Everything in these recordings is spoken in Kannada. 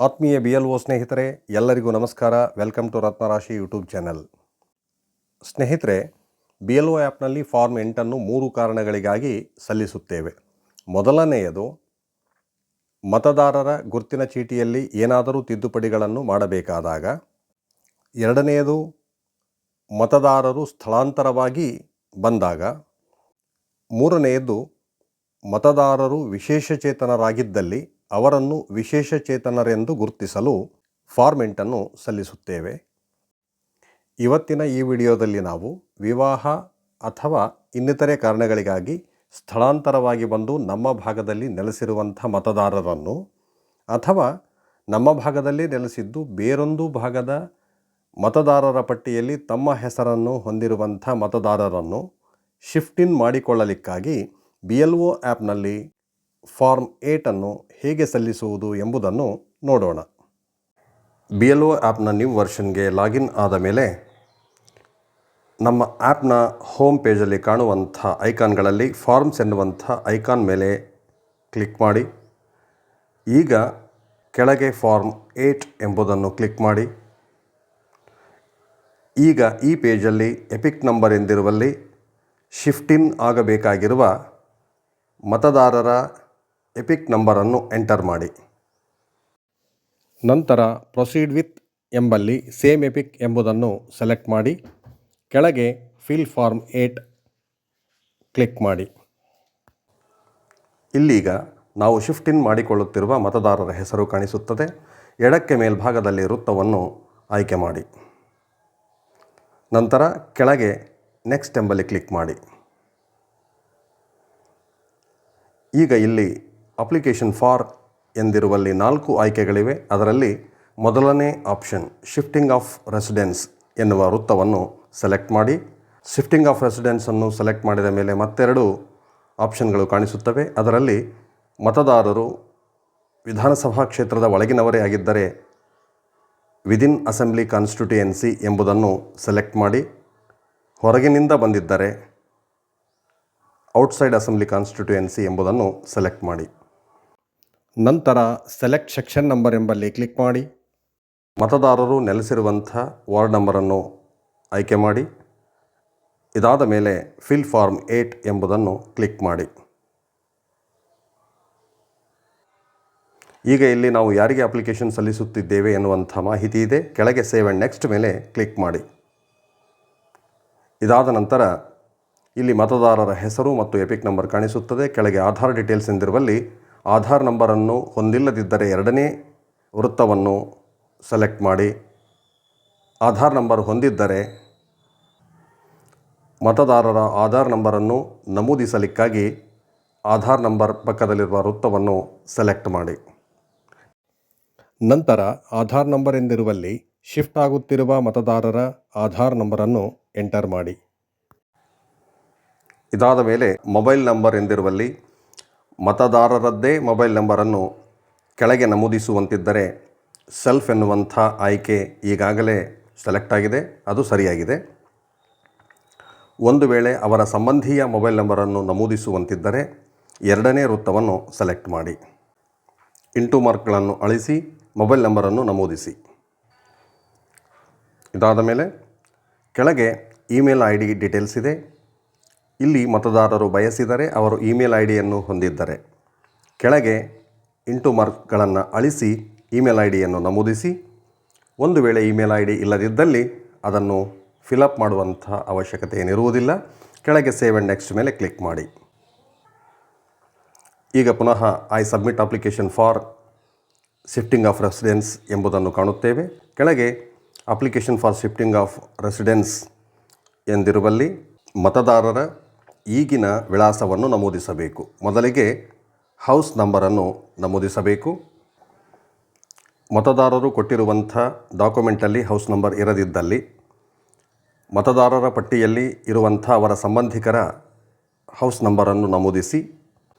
ಆತ್ಮೀಯ BLO ಸ್ನೇಹಿತರೆ, ಎಲ್ಲರಿಗೂ ನಮಸ್ಕಾರ. Welcome to Ratnarashi YouTube channel. ಸ್ನೇಹಿತರೆ, BLO ಆ್ಯಪ್ನಲ್ಲಿ ಫಾರ್ಮ್ 8 3 ಕಾರಣಗಳಿಗಾಗಿ ಸಲ್ಲಿಸುತ್ತೇವೆ. ಮೊದಲನೆಯದು, ಮತದಾರರ ಗುರುತಿನ ಚೀಟಿಯಲ್ಲಿ ಏನಾದರೂ ತಿದ್ದುಪಡಿಗಳನ್ನು ಮಾಡಬೇಕಾದಾಗ. ಎರಡನೆಯದು, ಮತದಾರರು ಸ್ಥಳಾಂತರವಾಗಿ ಬಂದಾಗ. ಮೂರನೆಯದು, ಮತದಾರರು ವಿಶೇಷಚೇತನರಾಗಿದ್ದಲ್ಲಿ ಅವರನ್ನು ವಿಶೇಷಚೇತನರೆಂದು ಗುರುತಿಸಲು ಫಾರ್ಮ್ 8 ಸಲ್ಲಿಸುತ್ತೇವೆ. ಇವತ್ತಿನ ಈ ವಿಡಿಯೋದಲ್ಲಿ ನಾವು ವಿವಾಹ ಅಥವಾ ಇನ್ನಿತರೆ ಕಾರಣಗಳಿಗಾಗಿ ಸ್ಥಳಾಂತರವಾಗಿ ಬಂದು ನಮ್ಮ ಭಾಗದಲ್ಲಿ ನೆಲೆಸಿರುವಂಥ ಮತದಾರರನ್ನು ಅಥವಾ ನಮ್ಮ ಭಾಗದಲ್ಲಿ ನೆಲೆಸಿದ್ದು ಬೇರೊಂದು ಭಾಗದ ಮತದಾರರ ಪಟ್ಟಿಯಲ್ಲಿ ತಮ್ಮ ಹೆಸರನ್ನು ಹೊಂದಿರುವಂಥ ಮತದಾರರನ್ನು ಶಿಫ್ಟ್ ಇನ್ ಮಾಡಿಕೊಳ್ಳಲಿಕ್ಕಾಗಿ BLO ಆ್ಯಪ್ನಲ್ಲಿ ಫಾರ್ಮ್ 8 ಹೇಗೆ ಸಲ್ಲಿಸುವುದು ಎಂಬುದನ್ನು ನೋಡೋಣ. BLO ಆ್ಯಪ್ನ ನ್ಯೂ ವರ್ಷನ್ಗೆ ಲಾಗಿನ್ ಆದ ಮೇಲೆ ನಮ್ಮ ಆ್ಯಪ್ನ ಹೋಮ್ ಪೇಜಲ್ಲಿ ಕಾಣುವಂಥ ಐಕಾನ್ಗಳಲ್ಲಿ ಫಾರ್ಮ್ಸ್ ಎನ್ನುವಂಥ ಐಕಾನ್ ಮೇಲೆ ಕ್ಲಿಕ್ ಮಾಡಿ. ಈಗ ಕೆಳಗೆ ಫಾರ್ಮ್ 8 ಎಂಬುದನ್ನು ಕ್ಲಿಕ್ ಮಾಡಿ. ಈಗ ಈ ಪೇಜಲ್ಲಿ ಎಪಿಕ್ ನಂಬರ್ ಎಂದಿರುವಲ್ಲಿ ಶಿಫ್ಟ್ ಇನ್ ಆಗಬೇಕಾಗಿರುವ ಮತದಾರರ ಎಪಿಕ್ ನಂಬರನ್ನು ಎಂಟರ್ ಮಾಡಿ. ನಂತರ ಪ್ರೊಸೀಡ್ ವಿತ್ ಎಂಬಲ್ಲಿ ಸೇಮ್ ಎಪಿಕ್ ಎಂಬುದನ್ನು ಸೆಲೆಕ್ಟ್ ಮಾಡಿ ಕೆಳಗೆ ಫಿಲ್ ಫಾರ್ಮ್ 8 ಕ್ಲಿಕ್ ಮಾಡಿ. ಇಲ್ಲೀಗ ನಾವು ಶಿಫ್ಟ್ ಇನ್ ಮಾಡಿಕೊಳ್ಳುತ್ತಿರುವ ಮತದಾರರ ಹೆಸರು ಕಾಣಿಸುತ್ತದೆ. ಎಡಕ್ಕೆ ಮೇಲ್ಭಾಗದಲ್ಲಿ ವೃತ್ತವನ್ನು ಆಯ್ಕೆ ಮಾಡಿ. ನಂತರ ಕೆಳಗೆ ನೆಕ್ಸ್ಟ್ ಎಂಬಲ್ಲಿ ಕ್ಲಿಕ್ ಮಾಡಿ. ಈಗ ಇಲ್ಲಿ ಅಪ್ಲಿಕೇಶನ್ ಫಾರ್ ಎಂದಿರುವಲ್ಲಿ 4 ಆಯ್ಕೆಗಳಿವೆ. ಅದರಲ್ಲಿ ಮೊದಲನೇ ಆಪ್ಷನ್ ಶಿಫ್ಟಿಂಗ್ ಆಫ್ ರೆಸಿಡೆನ್ಸ್ ಎನ್ನುವ ವೃತ್ತವನ್ನು ಸೆಲೆಕ್ಟ್ ಮಾಡಿ. ಶಿಫ್ಟಿಂಗ್ ಆಫ್ ರೆಸಿಡೆನ್ಸನ್ನು ಸೆಲೆಕ್ಟ್ ಮಾಡಿದ ಮೇಲೆ ಮತ್ತೆರಡು ಆಪ್ಷನ್ಗಳು ಕಾಣಿಸುತ್ತವೆ. ಅದರಲ್ಲಿ ಮತದಾರರು ವಿಧಾನಸಭಾ ಕ್ಷೇತ್ರದ ಒಳಗಿನವರೇ ಆಗಿದ್ದರೆ ವಿದಿನ್ ಅಸೆಂಬ್ಲಿ ಕಾನ್ಸ್ಟಿಟ್ಯೂಯೆನ್ಸಿ ಎಂಬುದನ್ನು ಸೆಲೆಕ್ಟ್ ಮಾಡಿ. ಹೊರಗಿನಿಂದ ಬಂದಿದ್ದರೆ ಔಟ್ಸೈಡ್ ಅಸೆಂಬ್ಲಿ ಕಾನ್ಸ್ಟಿಟ್ಯೂಯೆನ್ಸಿ ಎಂಬುದನ್ನು ಸೆಲೆಕ್ಟ್ ಮಾಡಿ. ನಂತರ ಸೆಲೆಕ್ಟ್ ಸೆಕ್ಷನ್ ನಂಬರ್ ಎಂಬಲ್ಲಿ ಕ್ಲಿಕ್ ಮಾಡಿ. ಮತದಾರರು ನೆಲೆಸಿರುವಂಥ ವಾರ್ಡ್ ನಂಬರನ್ನು ಆಯ್ಕೆ ಮಾಡಿ. ಇದಾದ ಮೇಲೆ ಫಿಲ್ ಫಾರ್ಮ್ 8 ಎಂಬುದನ್ನು ಕ್ಲಿಕ್ ಮಾಡಿ. ಈಗ ಇಲ್ಲಿ ನಾವು ಯಾರಿಗೆ ಅಪ್ಲಿಕೇಶನ್ ಸಲ್ಲಿಸುತ್ತಿದ್ದೇವೆ ಎನ್ನುವಂಥ ಮಾಹಿತಿ ಇದೆ. ಕೆಳಗೆ ಸೇವ್ ಆ್ಯಂಡ್ ನೆಕ್ಸ್ಟ್ ಮೇಲೆ ಕ್ಲಿಕ್ ಮಾಡಿ. ಇದಾದ ನಂತರ ಇಲ್ಲಿ ಮತದಾರರ ಹೆಸರು ಮತ್ತು ಎಪಿಕ್ ನಂಬರ್ ಕಾಣಿಸುತ್ತದೆ. ಕೆಳಗೆ ಆಧಾರ್ ಡೀಟೇಲ್ಸ್ ಎಂದಿರುವಲ್ಲಿ ಆಧಾರ್ ನಂಬರನ್ನು ಹೊಂದಿಲ್ಲದಿದ್ದರೆ ಎರಡನೇ ವೃತ್ತವನ್ನು ಸೆಲೆಕ್ಟ್ ಮಾಡಿ. ಆಧಾರ್ ನಂಬರ್ ಹೊಂದಿದ್ದರೆ ಮತದಾರರ ಆಧಾರ್ ನಂಬರನ್ನು ನಮೂದಿಸಲಿಕ್ಕಾಗಿ ಆಧಾರ್ ನಂಬರ್ ಪಕ್ಕದಲ್ಲಿರುವ ವೃತ್ತವನ್ನು ಸೆಲೆಕ್ಟ್ ಮಾಡಿ. ನಂತರ ಆಧಾರ್ ನಂಬರ್ ಎಂದಿರುವಲ್ಲಿ ಶಿಫ್ಟ್ ಆಗುತ್ತಿರುವ ಮತದಾರರ ಆಧಾರ್ ನಂಬರನ್ನು ಎಂಟರ್ ಮಾಡಿ. ಇದಾದ ಮೇಲೆ ಮೊಬೈಲ್ ನಂಬರ್ ಎಂದಿರುವಲ್ಲಿ ಮತದಾರರದ್ದೇ ಮೊಬೈಲ್ ನಂಬರನ್ನು ಕೆಳಗೆ ನಮೂದಿಸುವಂತಿದ್ದರೆ ಸೆಲ್ಫ್ ಎನ್ನುವಂಥ ಆಯ್ಕೆ ಈಗಾಗಲೇ ಸೆಲೆಕ್ಟ್ ಆಗಿದೆ, ಅದು ಸರಿಯಾಗಿದೆ. ಒಂದು ವೇಳೆ ಅವರ ಸಂಬಂಧಿಯ ಮೊಬೈಲ್ ನಂಬರನ್ನು ನಮೂದಿಸುವಂತಿದ್ದರೆ ಎರಡನೇ ವೃತ್ತವನ್ನು ಸೆಲೆಕ್ಟ್ ಮಾಡಿ. ಇಂಟು ಮಾರ್ಕ್ಗಳನ್ನು ಅಳಿಸಿ ಮೊಬೈಲ್ ನಂಬರನ್ನು ನಮೂದಿಸಿ. ಇದಾದ ಮೇಲೆ ಕೆಳಗೆ ಇಮೇಲ್ ID ಡೀಟೇಲ್ಸ್ ಇದೆ. ಇಲ್ಲಿ ಮತದಾರರು ಬಯಸಿದರೆ ಅವರು ಇಮೇಲ್ IDಯನ್ನು ಹೊಂದಿದ್ದರೆ ಕೆಳಗೆ ಇಂಟು ಮಾರ್ಕ್ಗಳನ್ನು ಅಳಿಸಿ ಇಮೇಲ್ IDಯನ್ನು ನಮೂದಿಸಿ. ಒಂದು ವೇಳೆ ಇಮೇಲ್ ID ಇಲ್ಲದಿದ್ದಲ್ಲಿ ಅದನ್ನು ಫಿಲಪ್ ಮಾಡುವಂಥ ಅವಶ್ಯಕತೆ ಏನಿರುವುದಿಲ್ಲ. ಕೆಳಗೆ ಸೇವ್ ಆ್ಯಂಡ್ ನೆಕ್ಸ್ಟ್ ಮೇಲೆ ಕ್ಲಿಕ್ ಮಾಡಿ. ಈಗ ಪುನಃ I submit application for shifting of residence ಎಂಬುದನ್ನು ಕಾಣುತ್ತೇವೆ. ಕೆಳಗೆ application for shifting of residence ಎಂದಿರುವಲ್ಲಿ ಮತದಾರರ ಈಗಿನ ವಿಳಾಸವನ್ನು ನಮೂದಿಸಬೇಕು. ಮೊದಲಿಗೆ ಹೌಸ್ ನಂಬರನ್ನು ನಮೂದಿಸಬೇಕು. ಮತದಾರರು ಕೊಟ್ಟಿರುವಂಥ ಡಾಕ್ಯುಮೆಂಟಲ್ಲಿ ಹೌಸ್ ನಂಬರ್ ಇರದಿದ್ದಲ್ಲಿ ಮತದಾರರ ಪಟ್ಟಿಯಲ್ಲಿ ಇರುವಂಥ ಅವರ ಸಂಬಂಧಿಕರ ಹೌಸ್ ನಂಬರನ್ನು ನಮೂದಿಸಿ.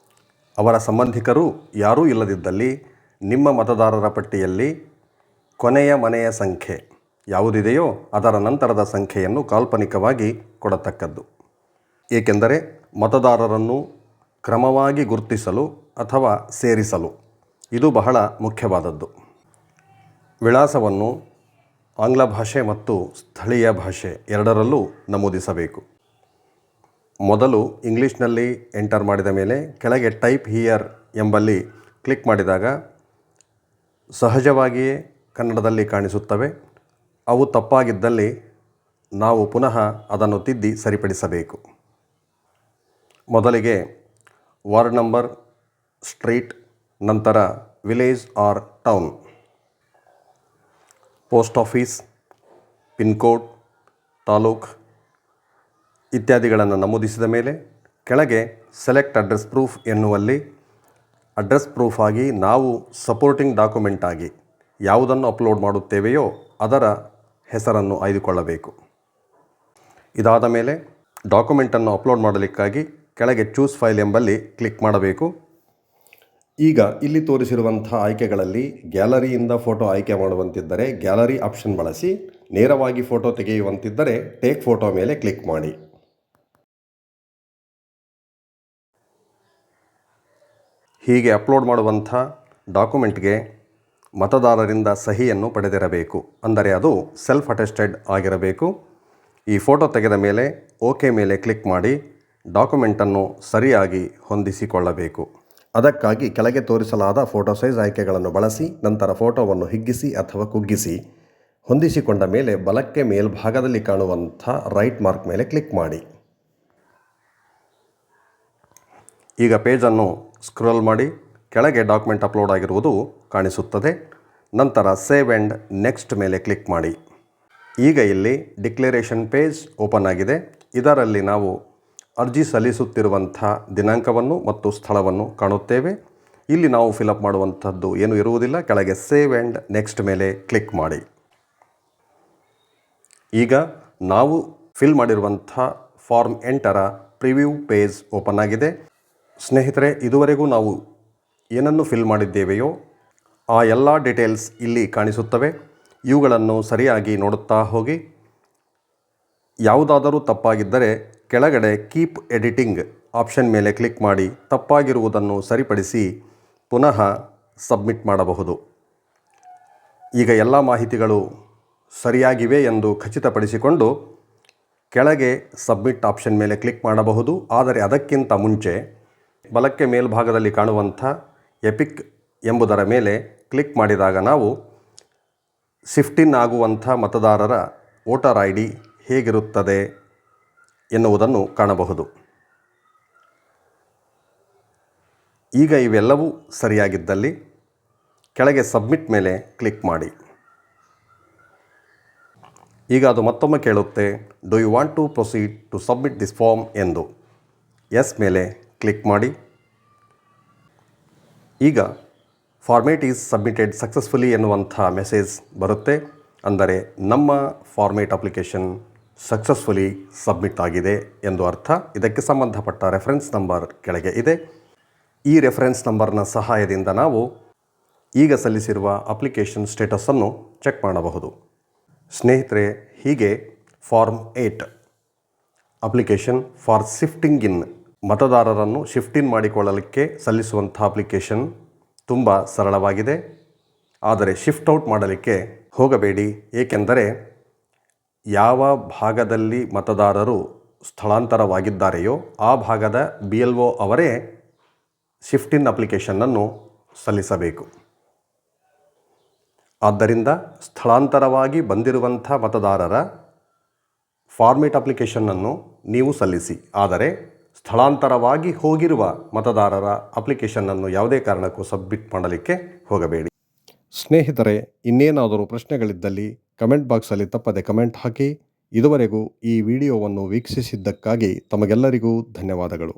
ಅವರ ಸಂಬಂಧಿಕರು ಯಾರೂ ಇಲ್ಲದಿದ್ದಲ್ಲಿ ನಿಮ್ಮ ಮತದಾರರ ಪಟ್ಟಿಯಲ್ಲಿ ಕೊನೆಯ ಮನೆಯ ಸಂಖ್ಯೆ ಯಾವುದಿದೆಯೋ ಅದರ ನಂತರದ ಸಂಖ್ಯೆಯನ್ನು ಕಾಲ್ಪನಿಕವಾಗಿ ಕೊಡತಕ್ಕದ್ದು. ಏಕೆಂದರೆ ಮತದಾರರನ್ನು ಕ್ರಮವಾಗಿ ಗುರುತಿಸಲು ಅಥವಾ ಸೇರಿಸಲು ಇದು ಬಹಳ ಮುಖ್ಯವಾದದ್ದು. ವಿಳಾಸವನ್ನು ಆಂಗ್ಲ ಭಾಷೆ ಮತ್ತು ಸ್ಥಳೀಯ ಭಾಷೆ ಎರಡರಲ್ಲೂ ನಮೂದಿಸಬೇಕು. ಮೊದಲು ಇಂಗ್ಲೀಷ್ನಲ್ಲಿ ಎಂಟರ್ ಮಾಡಿದ ಮೇಲೆ ಕೆಳಗೆ ಟೈಪ್ ಹಿಯರ್ ಎಂಬಲ್ಲಿ ಕ್ಲಿಕ್ ಮಾಡಿದಾಗ ಸಹಜವಾಗಿಯೇ ಕನ್ನಡದಲ್ಲಿ ಕಾಣಿಸುತ್ತವೆ. ಅವು ತಪ್ಪಾಗಿದ್ದಲ್ಲಿ ನಾವು ಪುನಃ ಅದನ್ನು ತಿದ್ದಿ ಸರಿಪಡಿಸಬೇಕು. ಮೊದಲಿಗೆ ವಾರ್ಡ್ ನಂಬರ್, ಸ್ಟ್ರೀಟ್, ನಂತರ village or town, post office, pincode, taluk ಇತ್ಯಾದಿಗಳನ್ನು ನಮೂದಿಸಿದ ಮೇಲೆ ಕೆಳಗೆ ಸೆಲೆಕ್ಟ್ ಅಡ್ರೆಸ್ ಪ್ರೂಫ್ ಎನ್ನುವಲ್ಲಿ ಅಡ್ರೆಸ್ ಪ್ರೂಫ್ ಆಗಿ ನಾವು ಸಪೋರ್ಟಿಂಗ್ ಡಾಕ್ಯುಮೆಂಟ್ ಆಗಿ ಯಾವುದನ್ನು ಅಪ್ಲೋಡ್ ಮಾಡುತ್ತೇವೆಯೋ ಅದರ ಹೆಸರನ್ನು ಆಯ್ದುಕೊಳ್ಳಬೇಕು. ಇದಾದ ಮೇಲೆ ಡಾಕ್ಯುಮೆಂಟನ್ನು ಅಪ್ಲೋಡ್ ಮಾಡಲಿಕ್ಕಾಗಿ ಕೆಳಗೆ ಚೂಸ್ ಫೈಲ್ ಎಂಬಲ್ಲಿ ಕ್ಲಿಕ್ ಮಾಡಬೇಕು. ಈಗ ಇಲ್ಲಿ ತೋರಿಸಿರುವಂಥ ಆಯ್ಕೆಗಳಲ್ಲಿ ಗ್ಯಾಲರಿಯಿಂದ ಫೋಟೋ ಆಯ್ಕೆ ಮಾಡುವಂತಿದ್ದರೆ ಗ್ಯಾಲರಿ ಆಪ್ಷನ್ ಬಳಸಿ, ನೇರವಾಗಿ ಫೋಟೋ ತೆಗೆಯುವಂತಿದ್ದರೆ ಟೇಕ್ ಫೋಟೋ ಮೇಲೆ ಕ್ಲಿಕ್ ಮಾಡಿ. ಹೀಗೆ ಅಪ್ಲೋಡ್ ಮಾಡುವಂಥ ಡಾಕ್ಯುಮೆಂಟ್ಗೆ ಮತದಾರರಿಂದ ಸಹಿಯನ್ನು ಪಡೆದಿರಬೇಕು. ಅಂದರೆ ಅದು ಸೆಲ್ಫ್ ಅಟೆಸ್ಟೆಡ್ ಆಗಿರಬೇಕು. ಈ ಫೋಟೋ ತೆಗೆದ ಮೇಲೆ ಓಕೆ ಮೇಲೆ ಕ್ಲಿಕ್ ಮಾಡಿ ಡಾಕ್ಯುಮೆಂಟನ್ನು ಸರಿಯಾಗಿ ಹೊಂದಿಸಿಕೊಳ್ಳಬೇಕು. ಅದಕ್ಕಾಗಿ ಕೆಳಗೆ ತೋರಿಸಲಾದ ಫೋಟೋ ಸೈಜ್ ಆಯ್ಕೆಗಳನ್ನು ಬಳಸಿ ನಂತರ ಫೋಟೋವನ್ನು ಹಿಗ್ಗಿಸಿ ಅಥವಾ ಕುಗ್ಗಿಸಿ ಹೊಂದಿಸಿಕೊಂಡ ಮೇಲೆ ಬಲಕ್ಕೆ ಮೇಲ್ಭಾಗದಲ್ಲಿ ಕಾಣುವಂಥ ರೈಟ್ ಮಾರ್ಕ್ ಮೇಲೆ ಕ್ಲಿಕ್ ಮಾಡಿ. ಈಗ ಪೇಜನ್ನು ಸ್ಕ್ರೋಲ್ ಮಾಡಿ ಕೆಳಗೆ ಡಾಕ್ಯುಮೆಂಟ್ ಅಪ್ಲೋಡ್ ಆಗಿರುವುದು ಕಾಣಿಸುತ್ತದೆ. ನಂತರ ಸೇವ್ ಆ್ಯಂಡ್ ನೆಕ್ಸ್ಟ್ ಮೇಲೆ ಕ್ಲಿಕ್ ಮಾಡಿ. ಈಗ ಇಲ್ಲಿ ಡಿಕ್ಲರೇಷನ್ ಪೇಜ್ ಓಪನ್ ಆಗಿದೆ. ಇದರಲ್ಲಿ ನಾವು ಅರ್ಜಿ ಸಲ್ಲಿಸುತ್ತಿರುವಂಥ ದಿನಾಂಕವನ್ನು ಮತ್ತು ಸ್ಥಳವನ್ನು ಕಾಣುತ್ತೇವೆ. ಇಲ್ಲಿ ನಾವು ಫಿಲಪ್ ಮಾಡುವಂಥದ್ದು ಏನೂ ಇರುವುದಿಲ್ಲ. ಕೆಳಗೆ ಸೇವ್ ಆ್ಯಂಡ್ ನೆಕ್ಸ್ಟ್ ಮೇಲೆ ಕ್ಲಿಕ್ ಮಾಡಿ. ಈಗ ನಾವು ಫಿಲ್ ಮಾಡಿರುವಂಥ ಫಾರ್ಮ್ 8ರ ಪ್ರಿವ್ಯೂ ಪೇಜ್ ಓಪನ್ ಆಗಿದೆ. ಸ್ನೇಹಿತರೆ, ಇದುವರೆಗೂ ನಾವು ಏನನ್ನು ಫಿಲ್ ಮಾಡಿದ್ದೇವೆಯೋ ಆ ಎಲ್ಲ ಡೀಟೇಲ್ಸ್ ಇಲ್ಲಿ ಕಾಣಿಸುತ್ತವೆ. ಇವುಗಳನ್ನು ಸರಿಯಾಗಿ ನೋಡುತ್ತಾ ಹೋಗಿ. ಯಾವುದಾದರೂ ತಪ್ಪಾಗಿದ್ದರೆ ಕೆಳಗಡೆ ಕೀಪ್ ಎಡಿಟಿಂಗ್ ಆಪ್ಷನ್ ಮೇಲೆ ಕ್ಲಿಕ್ ಮಾಡಿ ತಪ್ಪಾಗಿರುವುದನ್ನು ಸರಿಪಡಿಸಿ ಪುನಃ ಸಬ್ಮಿಟ್ ಮಾಡಬಹುದು. ಈಗ ಎಲ್ಲ ಮಾಹಿತಿಗಳು ಸರಿಯಾಗಿವೆ ಎಂದು ಖಚಿತಪಡಿಸಿಕೊಂಡು ಕೆಳಗೆ ಸಬ್ಮಿಟ್ ಆಪ್ಷನ್ ಮೇಲೆ ಕ್ಲಿಕ್ ಮಾಡಬಹುದು. ಆದರೆ ಅದಕ್ಕಿಂತ ಮುಂಚೆ ಬಲಕ್ಕೆ ಮೇಲ್ಭಾಗದಲ್ಲಿ ಕಾಣುವಂಥ ಎಪಿಕ್ ಎಂಬುದರ ಮೇಲೆ ಕ್ಲಿಕ್ ಮಾಡಿದಾಗ ನಾವು ಶಿಫ್ಟ್ ಇನ್ ಆಗುವಂಥ ಮತದಾರರ ವೋಟರ್ ಐ ಡಿ ಹೇಗಿರುತ್ತದೆ ಎನ್ನುವುದನ್ನು ಕಾಣಬಹುದು. ಈಗ ಇವೆಲ್ಲವೂ ಸರಿಯಾಗಿದ್ದಲ್ಲಿ ಕೆಳಗೆ ಸಬ್ಮಿಟ್ ಮೇಲೆ ಕ್ಲಿಕ್ ಮಾಡಿ. ಈಗ ಅದು ಮತ್ತೊಮ್ಮೆ ಕೇಳುತ್ತೆ, do you want to proceed to submit this form ಎಂದು. ಎಸ್ ಮೇಲೆ ಕ್ಲಿಕ್ ಮಾಡಿ. ಈಗ ಫಾರ್ಮೇಟ್ ಈಸ್ ಸಬ್ಮಿಟೆಡ್ ಸಕ್ಸಸ್ಫುಲಿ ಎನ್ನುವಂಥ ಮೆಸೇಜ್ ಬರುತ್ತೆ. ಅಂದರೆ ನಮ್ಮ ಫಾರ್ಮೇಟ್ ಅಪ್ಲಿಕೇಶನ್ ಸಕ್ಸಸ್ಫುಲಿ ಸಬ್ಮಿಟ್ ಆಗಿದೆ ಎಂದು ಅರ್ಥ. ಇದಕ್ಕೆ ಸಂಬಂಧಪಟ್ಟ ರೆಫರೆನ್ಸ್ ನಂಬರ್ ಕೆಳಗೆ ಇದೆ. ಈ ರೆಫರೆನ್ಸ್ ನಂಬರ್ನ ಸಹಾಯದಿಂದ ನಾವು ಈಗ ಸಲ್ಲಿಸಿರುವ ಅಪ್ಲಿಕೇಶನ್ ಸ್ಟೇಟಸನ್ನು ಚೆಕ್ ಮಾಡಬಹುದು. ಸ್ನೇಹಿತರೆ, ಹೀಗೆ ಫಾರ್ಮ್ 8 ಅಪ್ಲಿಕೇಶನ್ ಫಾರ್ ಶಿಫ್ಟಿಂಗ್ ಇನ್, ಮತದಾರರನ್ನು ಶಿಫ್ಟ್ ಇನ್ ಮಾಡಿಕೊಳ್ಳಲಿಕ್ಕೆ ಸಲ್ಲಿಸುವಂಥ ಅಪ್ಲಿಕೇಶನ್ ತುಂಬ ಸರಳವಾಗಿದೆ. ಆದರೆ ಶಿಫ್ಟ್ ಔಟ್ ಮಾಡಲಿಕ್ಕೆ ಹೋಗಬೇಡಿ. ಏಕೆಂದರೆ ಯಾವ ಭಾಗದಲ್ಲಿ ಮತದಾರರು ಸ್ಥಳಾಂತರವಾಗಿದ್ದಾರೆಯೋ ಆ ಭಾಗದ BLO ಅವರೇ ಶಿಫ್ಟ್ ಇನ್ ಅಪ್ಲಿಕೇಶನ್ನನ್ನು ಸಲ್ಲಿಸಬೇಕು. ಆದ್ದರಿಂದ ಸ್ಥಳಾಂತರವಾಗಿ ಬಂದಿರುವಂಥ ಮತದಾರರ ಫಾರ್ಮೇಟ್ ಅಪ್ಲಿಕೇಶನ್ನನ್ನು ನೀವು ಸಲ್ಲಿಸಿ. ಆದರೆ ಸ್ಥಳಾಂತರವಾಗಿ ಹೋಗಿರುವ ಮತದಾರರ ಅಪ್ಲಿಕೇಶನ್ನನ್ನು ಯಾವುದೇ ಕಾರಣಕ್ಕೂ ಸಬ್ಮಿಟ್ ಮಾಡಲಿಕ್ಕೆ ಹೋಗಬೇಡಿ. ಸ್ನೇಹಿತರೆ, ಇನ್ನೇನಾದರೂ ಪ್ರಶ್ನೆಗಳಿದ್ದಲ್ಲಿ ಕಮೆಂಟ್ ಬಾಕ್ಸಲ್ಲಿ ತಪ್ಪದೆ ಕಮೆಂಟ್ ಹಾಕಿ. ಇದುವರೆಗೂ ಈ ವಿಡಿಯೋವನ್ನು ವೀಕ್ಷಿಸಿದ್ದಕ್ಕಾಗಿ ತಮಗೆಲ್ಲರಿಗೂ ಧನ್ಯವಾದಗಳು.